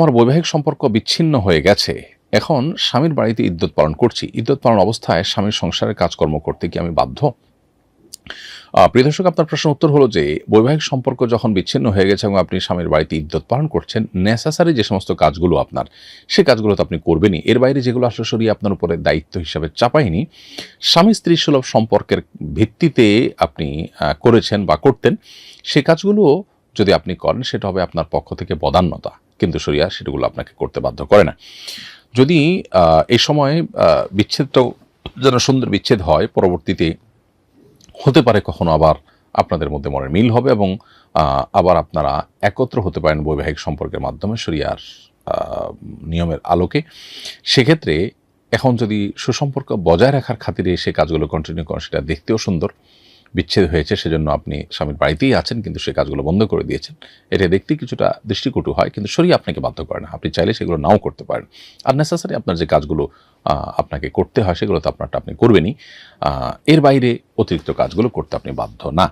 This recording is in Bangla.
আমার বৈবাহিক সম্পর্ক বিচ্ছিন্ন হয়ে গেছে, এখন স্বামীর বাড়িতে ইদ্যত পালন করছি। ইদ্যত পালন অবস্থায় স্বামীর সংসারের কাজকর্ম করতে কি আমি বাধ্য? প্রিয় দর্শক, আপনার প্রশ্নের উত্তর হলো যে বৈবাহিক সম্পর্ক যখন বিচ্ছিন্ন হয়ে গেছে এবং আপনি স্বামীর বাড়িতে ইদ্যত পালন করছেন, নেসেসারি যে সমস্ত কাজগুলো আপনার, সে কাজগুলো তো আপনি করবেনই। এর বাইরে যেগুলো আসলে শরীয়ত আপনার উপরে দায়িত্ব হিসাবে চাপায়নি, স্বামী স্ত্রী সুলভ সম্পর্কের ভিত্তিতে আপনি করেছেন বা করতেন, সে কাজগুলো যদি আপনি করেন সেটা হবে আপনার পক্ষ থেকে বদান্যতা, কিন্তু শরিয়া সেগুলো আপনাকে করতে বাধ্য করে না। যদি এই সময় বিচ্ছেদটাও যেন সুন্দর বিচ্ছেদ হয়, পরবর্তীতে হতে পারে কখনো আবার আপনাদের মধ্যে মনের মিল হবে এবং আবার আপনারা একত্র হতে পারেন বৈবাহিক সম্পর্কের মাধ্যমে শরিয়ার নিয়মের আলোকে। সেক্ষেত্রে এখন যদি সুসম্পর্ক বজায় রাখার খাতিরে সে কাজগুলো কন্টিনিউ করেন, সেটা দেখতেও সুন্দর। বিচ্ছেদ হয়েছে সেজন্য আপনি স্বামীর বাড়িতেই আছেন কিন্তু সে কাজগুলো বন্ধ করে দিয়েছেন, এটা দেখতে কিছুটা দৃষ্টিকটু হয়, কিন্তু শরীয়ত আপনাকে বাধ্য করে না। আপনি চাইলে সেগুলো নাও করতে পারেন। আর নেসেসারি আপনার যে কাজগুলো আপনাকে করতে হয় সেগুলো তো আপনারটা আপনি করবেনই। এর বাইরে অতিরিক্ত কাজগুলো করতে আপনি বাধ্য না।